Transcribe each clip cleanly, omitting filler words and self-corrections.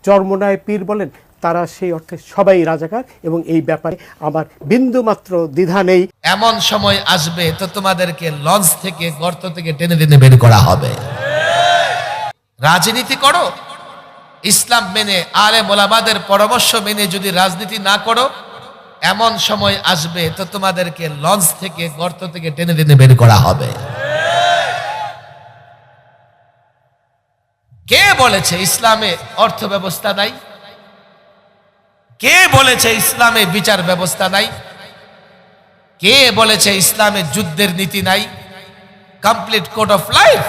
চরমোনায় পীর বলেন, তারা সেই অর্থে সবাই রাজাকার এবং এই ব্যাপারে আমার বিন্দুমাত্র দ্বিধা নেই। এমন সময় আসবে তো তোমাদেরকে লঞ্চ থেকে গর্ত থেকে টেনে টেনে বের করা হবে। রাজনীতি করো, ইসলাম মেনে আলেম ওলামাদের পরামর্শ মেনে যদি রাজনীতি না করো, এমন সময় আসবে তো তোমাদেরকে লঞ্চ থেকে গর্ত থেকে টেনে টেনে বের করা হবে। কে বলেছে ইসলামে অর্থ ব্যবস্থা নাই? কে বলেছে ইসলামে বিচার ব্যবস্থা নাই? কে বলেছে ইসলামে যুদ্ধের নীতি নাই? কমপ্লিট কোড অফ লাইফ,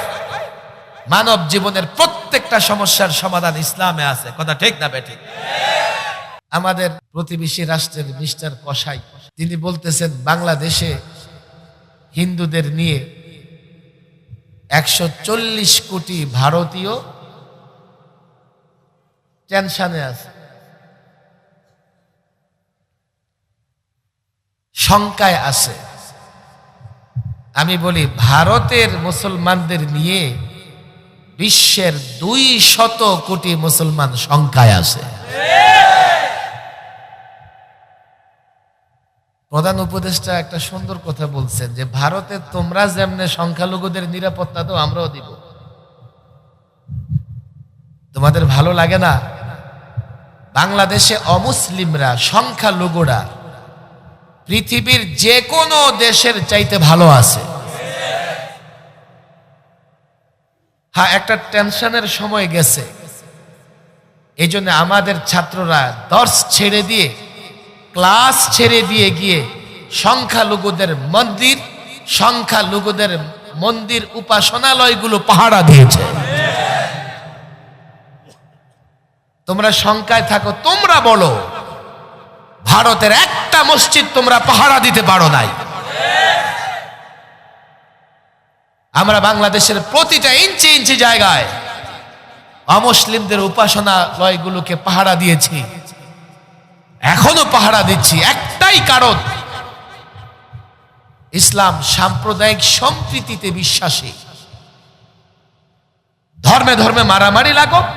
মানব জীবনের প্রত্যেকটা সমস্যার সমাধান ইসলামে আছে। কথা ঠিক না বেঠিক? আমাদের প্রতিবেশী রাষ্ট্রের মিস্টার কসাই তিনি বলতেছেন বাংলাদেশে হিন্দুদের নিয়ে 140 কোটি ভারতীয় টেনশনে আছে, শঙ্কায় আছে। আমি বলি ভারতের মুসলমানদের নিয়ে বিশ্বের 200 কোটি মুসলমান শঙ্কায় আছে। প্রধান উপদেষ্টা একটা সুন্দর কথা বলছেন যে ভারতে তোমরা যেমনে সংখ্যালঘুদের নিরাপত্তা দাও, আমরাও দিব। তোমাদের ভালো লাগে না? বাংলাদেশে অমুসলিমরা, সংখ্যালঘুরা পৃথিবীর যে কোনো দেশের চাইতে ভালো আছে। হ্যাঁ, একটা টেনশনের সময় গেছে, এই জন্য আমাদের ছাত্ররা দর্স ছেড়ে দিয়ে, ক্লাস ছেড়ে দিয়ে গিয়ে সংখ্যালঘুদের মন্দির উপাসনালয়গুলো পাহারা দিয়েছে। তোমরা শঙ্কায় থাকো, তোমরা বলো ভারতের একটা মসজিদ তোমরা পাহারা দিতে পারো নাই। আমরা বাংলাদেশের প্রতিটা ইঞ্চি ইঞ্চি জায়গায় অমুসলিমদের উপাসনালয়গুলোকে পাহারা দিয়েছি, এখনো পাহারা দিচ্ছি। একটাই কারণ, ইসলাম সাম্প্রদায়িক সম্প্রীতিতে বিশ্বাসী। ধর্মে ধর্মে মারামারি লাগুক,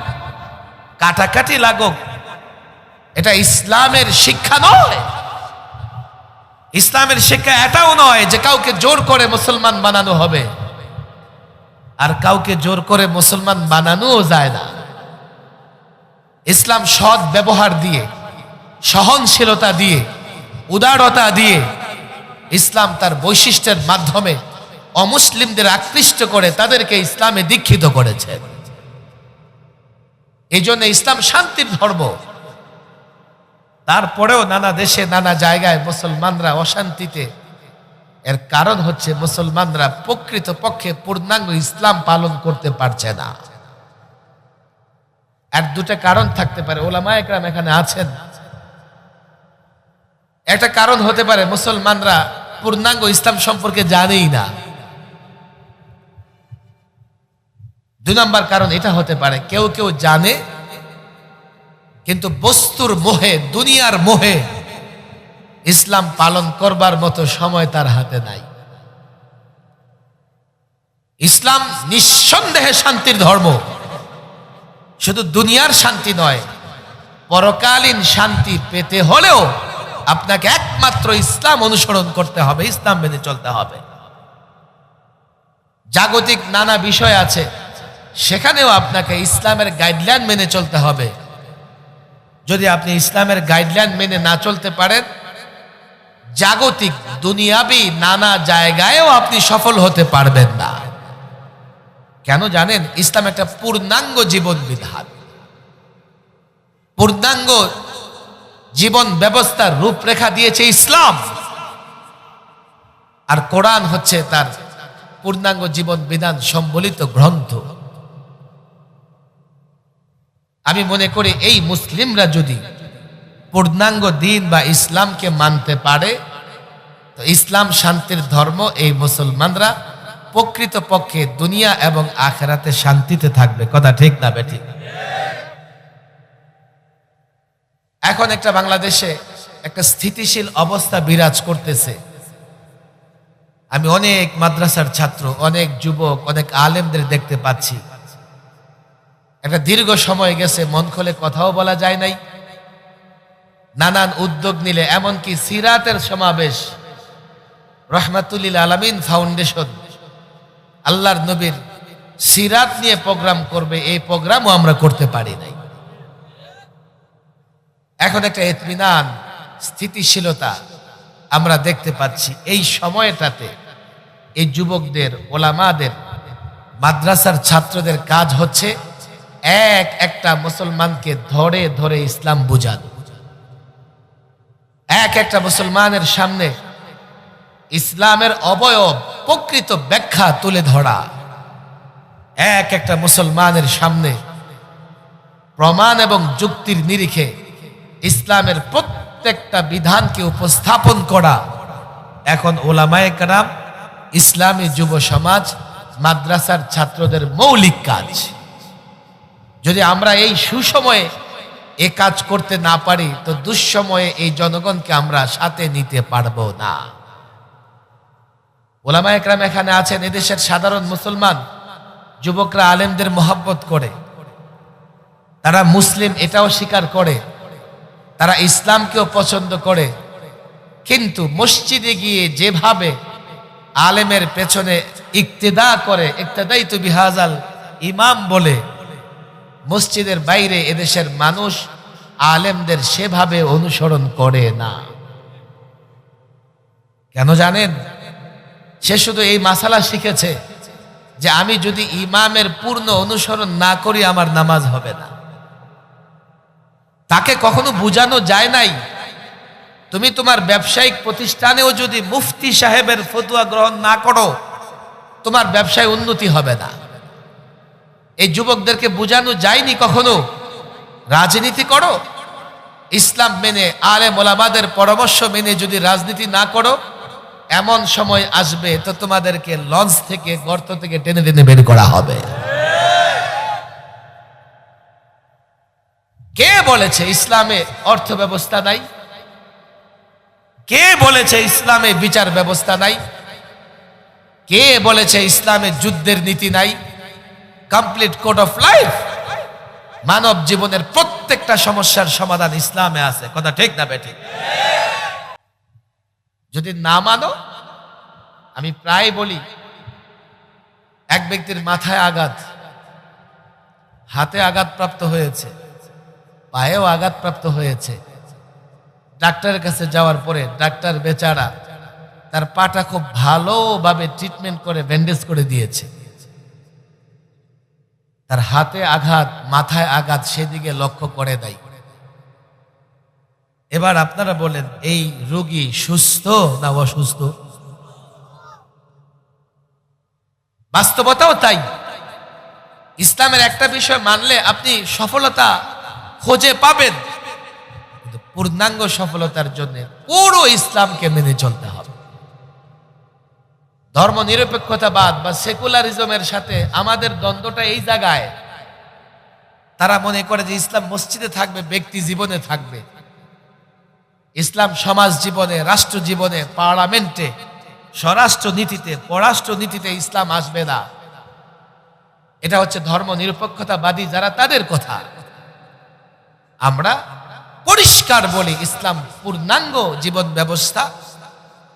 কাটাকাটি লাগুক, এটা ইসলামের শিক্ষা নয়। ইসলামের শিক্ষা এটাও নয় যে কাউকে জোর করে মুসলমান বানানো হবে, আর কাউকে জোর করে মুসলমান বানানোও যায় না। ইসলাম সৎ ব্যবহার দিয়ে, সহনশীলতা দিয়ে, উদারতা দিয়ে ইসলাম তার বৈশিষ্ট্যের মাধ্যমে অমুসলিমদের আকৃষ্ট করে তাদেরকে ইসলামে দীক্ষিত করেছে। এই জন্য ইসলাম শান্তির ধর্ম। তারপরেও নানা দেশে নানা জায়গায় মুসলমানরা অশান্তিতে, এর কারণ হচ্ছে মুসলমানরা প্রকৃত পক্ষে পূর্ণাঙ্গ ইসলাম পালন করতে পারছে না। আর দুটা কারণ থাকতে পারে, ওলামায়ে কেরাম এখানে আছেন। একটা কারণ হতে পারে মুসলমানরা পূর্ণাঙ্গ ইসলাম সম্পর্কে জানেই না। 2 নম্বর কারণ এটা হতে পারে কেউ কেউ জানে কিন্তু বস্তুর মোহে, দুনিয়ার মোহে ইসলাম পালন করবার মতো সময় তার হাতে নাই। ইসলাম নিঃসন্দেহে শান্তির ধর্ম। শুধু দুনিয়ার শান্তি নয়, পরকালীন শান্তি পেতে হলেও আপনাকে একমাত্র ইসলাম অনুসরণ করতে হবে, ইসলাম মেনে চলতে হবে। জাগতিক নানা বিষয় আছে, সেখানেও আপনাকে ইসলামের গাইডলাইন মেনে চলতে হবে। যদি আপনি ইসলামের গাইডলাইন মেনে না চলতে পারেন, জাগতিক দুনিয়াবি নানা জায়গায়ও আপনি সফল হতে পারবেন না। কেন জানেন? ইসলাম একটা পূর্ণাঙ্গ জীবন বিধান, পূর্ণাঙ্গ জীবন ব্যবস্থার রূপরেখা দিয়েছে ইসলাম। আর কোরআন হচ্ছে তার পূর্ণাঙ্গ জীবন বিধান সম্বলিত গ্রন্থ। আমি মনে করি এই মুসলিমরা যদি পূর্ণাঙ্গ দিন বা ইসলামকে মানতে পারে, তো ইসলাম শান্তির ধর্ম, এই মুসলমানরা প্রকৃত পক্ষে দুনিয়া এবং আখিরাতে শান্তিতে থাকবে। কথা ঠিক না বেঠিক? এখন একটা বাংলাদেশে একটা স্থিতিশীল অবস্থা বিরাজ করতেছে। আমি অনেক মাদ্রাসার ছাত্র, অনেক যুবক, অনেক আলেমদের দেখতে পাচ্ছি একটা দীর্ঘ সময় গেছে, মন খুলে কথাও বলা যায় নাই, নানান উদ্যোগ নিলে, এমনকি সিরাতের সমাবেশ, রহমাতুল্লিল আলামিন ফাউন্ডেশন আল্লাহর নবীর সিরাত নিয়ে প্রোগ্রাম করবে, এই প্রোগ্রামও আমরা করতে পারি নাই। এখন একটা ইতমিনান, স্থিতিশীলতা আমরা দেখতে পাচ্ছি। এই সময়টাতে এই যুবকদের, ওলামাদের, মাদ্রাসার ছাত্রদের কাজ হচ্ছে একটা মুসলমানকে ধরে ধরে ইসলাম বুঝানো, একটা মুসলমানের সামনে ইসলামের অবয়ব, প্রকৃত ব্যাখ্যা তুলে ধরা, একটা মুসলমানের সামনে প্রমাণ এবং যুক্তির নিরিখে ইসলামের প্রত্যেকটা বিধানকে উপস্থাপন করা। এখন ওলামায়ে কেরাম, ইসলামী যুব সমাজ, মাদ্রাসার ছাত্রদের মৌলিক কাজ। যদি আমরা এই সুসময়ে এ কাজ করতে না পারি, তো দুঃসময়ে এই জনগণকে আমরা সাথে নিতে পারবো না। ওলামায়ে কেরাম এখানে আছেন, এদেশের সাধারণ মুসলমান যুবকরা আলেমদের মহব্বত করে, তারা মুসলিম এটাও স্বীকার করে, তারা ইসলামকেও পছন্দ করে, কিন্তু মসজিদে গিয়ে যেভাবে আলেমের পেছনে ইক্তেদা করে, ইক্তেদাই তো বিহাজাল ইমাম বলে, মসজিদের বাইরে এদেশের মানুষ আলেমদের সেভাবে অনুসরণ করে না। কেন জানেন? সে শুধু এই মাসালা শিখেছে যে আমি যদি ইমামের পূর্ণ অনুসরণ না করি আমার নামাজ হবে না। তাকে কখনো বোঝানো যায় নাই, তুমি তোমার ব্যবসায়িক প্রতিষ্ঠানেও যদি মুফতি সাহেবের ফতোয়া গ্রহণ না করো, তোমার ব্যবসায় উন্নতি হবে না। এই যুবকদেরকে বোঝানো যায়নি কখনো, রাজনীতি করো, ইসলাম মেনে, আলেম ওলামাদের পরামর্শ মেনে যদি রাজনীতি না করো, এমন সময় আসবে তো তোমাদেরকে লঞ্চ থেকে, গর্ত থেকে টেনে টেনে বের করা হবে। কে বলেছে ইসলামে অর্থ ব্যবস্থা নাই? কে বলেছে ইসলামে বিচার ব্যবস্থা নাই? কে বলেছে ইসলামে যুদ্ধের নীতি নাই? কমপ্লিট কোড অফ লাইফ, মানব জীবনের প্রত্যেকটা সমস্যার সমাধান ইসলামে আছে। কথা ঠিক না বেঠিক? যদি না মানো, আমি প্রায় বলি, এক ব্যক্তির মাথায় আঘাত, হাতে আঘাতপ্রাপ্ত হয়েছে, পায়েও আঘাতপ্রাপ্ত হয়েছে। ডাক্তারের কাছে যাওয়ার পরে ডাক্তার বেচারা তার পাটা খুব ভালোভাবে ট্রিটমেন্ট করে ব্যান্ডেজ করে দিয়েছে। তার হাতে আঘাত, মাথায় আঘাত, সেদিকে লক্ষ্য করে নাই। এবার আপনারা বলেন, এই রোগী সুস্থ না অসুস্থ? বাস্তবতাও তাই। ইসলামের একটা বিষয় মানলে আপনি সফলতা খুঁজে পাবেন, কিন্তু পূর্ণাঙ্গ সফলতার জন্য পুরো ইসলামকে মেনে চলতে হবে। ধর্ম নিরপেক্ষতাবাদ বা সেকুলারিজমের সাথে আমাদের দ্বন্দ্বটা এই জায়গায়, তারা মনে করে যে ইসলাম মসজিদে থাকবে, ব্যক্তি জীবনে থাকবে। ইসলাম সমাজ জীবনে, রাষ্ট্র জীবনে, পার্লামেন্টে, স্বরাষ্ট্র নীতিতে, পররাষ্ট্র নীতিতে ইসলাম আসবে না। এটা হচ্ছে ধর্ম নিরপেক্ষতাবাদী যারা, তাদের কথা। আমরা পরিষ্কার বলি, ইসলাম পূর্ণাঙ্গ জীবন ব্যবস্থা,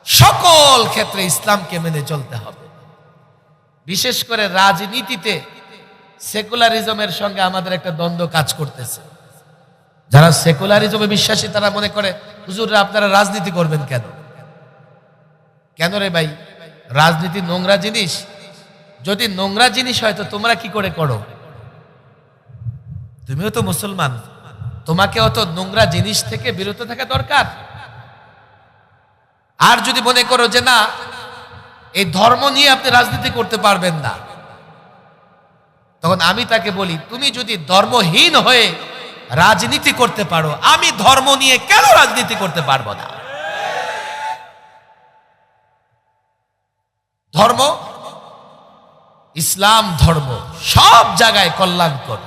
সকল ক্ষেত্রে ইসলামকে মেনে চলতে হবে। বিশেষ করে রাজনীতিতে সেকুলারিজমের সঙ্গে আমাদের একটা দ্বন্দ্ব কাজ করতেছে। যারা সেকুলারিজমে বিশ্বাসী তারা মনে করে, হুজুররা আপনারা রাজনীতি করবেন কেন? কেন রে ভাই? রাজনীতি নোংরা জিনিস? যদি নোংরা জিনিস হয় তো তোমরা কি করে করো? তুমিও তো মুসলমান, তোমাকে অত নোংরা জিনিস থেকে বিরত থাকা দরকার। আর যদি মনে করো যে না, এই ধর্ম নিয়ে আপনি রাজনীতি করতে পারবেন না, তখন আমি তাকে বলি, তুমি যদি ধর্মহীন হয়ে রাজনীতি করতে পারো, আমি ধর্ম নিয়ে কেন রাজনীতি করতে পারবো না? ধর্ম, ইসলাম ধর্ম সব জায়গায় কল্যাণকর।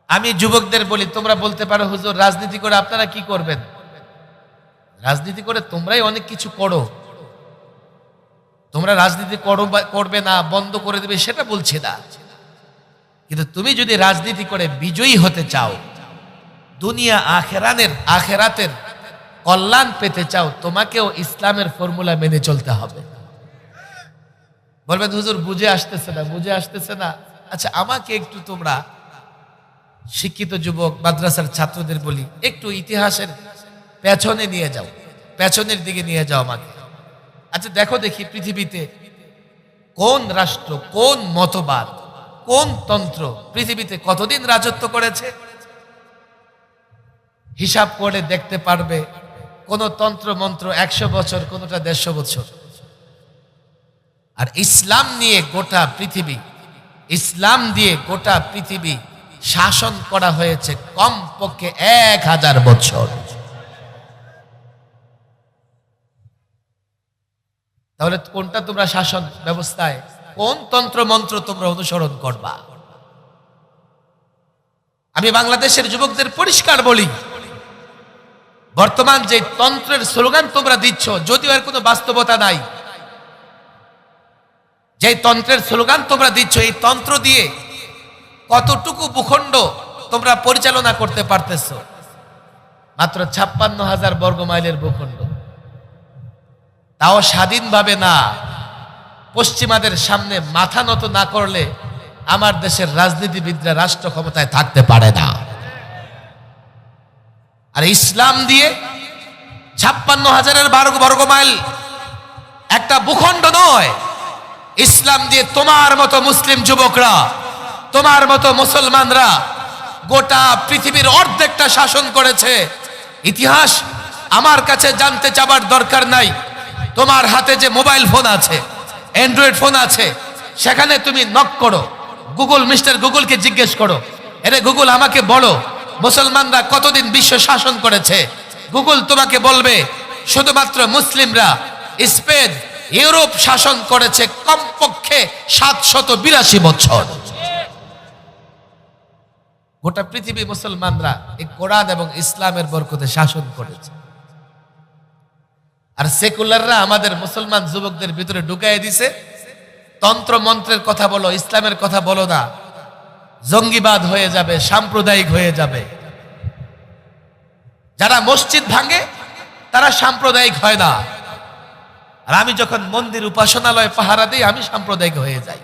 আমি যুবকদের বলি, তোমরা বলতে পারো হুজুর রাজনীতি করে আপনারা কি করবেন? রাজনীতি করে তোমরাই অনেক কিছু করো, তোমরা রাজনীতি করো করবে না, বন্ধ করে দেবে সেটা বলছি না, কিন্তু তুমি যদি রাজনীতি করে বিজয়ী হতে চাও, দুনিয়া আখেরাতের কল্যাণ পেতে চাও, তোমাকেও ইসলামের ফর্মুলা মেনে চলতে হবে। বলবেন হুজুর বুঝে আসতেছে না। আচ্ছা, আমাকে একটু তোমরা শিক্ষিত যুবক মাদ্রাসার ছাত্রদের বলি, একটু ইতিহাসের পেছনে নিয়ে যাও, পেছনের দিকে নিয়ে যাও আমাকে। আচ্ছা দেখো দেখি পৃথিবীতে কোন রাষ্ট্র, কোন মতবাদ, কোন তন্ত্র পৃথিবীতে কতদিন রাজত্ব করেছে। হিসাব করে দেখতে পারবে কোন তন্ত্র মন্ত্র 100 বছর, কোনটা 150 বছর। আর ইসলাম দিয়ে গোটা পৃথিবী শাসন করা হয়েছে কমপক্ষে 1000 বছর। তাহলে কোনটা তোমরা শাসন ব্যবস্থায়, কোন তন্ত্র মন্ত্র তোমরা অনুসরণ করবা? আমি বাংলাদেশের যুবকদের পরিষ্কার বলি, বর্তমান যে তন্ত্রের স্লোগান তোমরা দিচ্ছ, যদিও এর কোনো বাস্তবতা নাই, যে তন্ত্রের স্লোগান তোমরা দিচ্ছ, এই তন্ত্র দিয়ে কতটুকু ভূখণ্ড তোমরা পরিচালনা করতে পারতেছ? মাত্র 56,000 বর্গ মাইলের ভূখণ্ড, তাও স্বাধীনভাবে না। পশ্চিমাদের সামনে মাথা নত না করলে আমার দেশের রাজনীতিবিদরা রাষ্ট্র ক্ষমতায় থাকতে পারে না। আর ইসলাম দিয়ে 56,000 বর্গ মাইল একটা ভূখণ্ড নয়। ইসলাম দিয়ে তোমার মতো মুসলিম যুবকরা, তোমার মতো মুসলমানরা গোটা পৃথিবীর অর্ধেকটা শাসন করেছে। ইতিহাস আমার কাছে জানতে চাবার দরকার নাই। তোমার হাতে যে মোবাইল ফোন আছে, অ্যান্ড্রয়েড ফোন আছে, সেখানে তুমি নক করো, মিস্টার গুগলকে জিজ্ঞেস করো, এরে গুগল আমাকে বলো মুসলমানরা কতদিন বিশ্ব শাসন করেছে। গুগল তোমাকে বলবে শুধুমাত্র মুসলিমরা স্পেন, ইউরোপ শাসন করেছে কমপক্ষে 782 বছর। গোটা পৃথিবী মুসলমানরা এই কোরআন এবং ইসলামের বরকতে শাসন করেছে। আর সেকুলাররা আমাদের মুসলমান যুবকদের ভিতরে ঢুকাই দিছে, তন্ত্র মন্ত্রের কথা বলো, ইসলামের কথা বলো না, জঙ্গিবাদ হয়ে যাবে, সাম্প্রদায়িক হয়ে যাবে। যারা মসজিদ ভাঙে তারা সাম্প্রদায়িক হয় না, আর আমি যখন মন্দির উপাসনালয় পাহারা দিই আমি সাম্প্রদায়িক হয়ে যাই।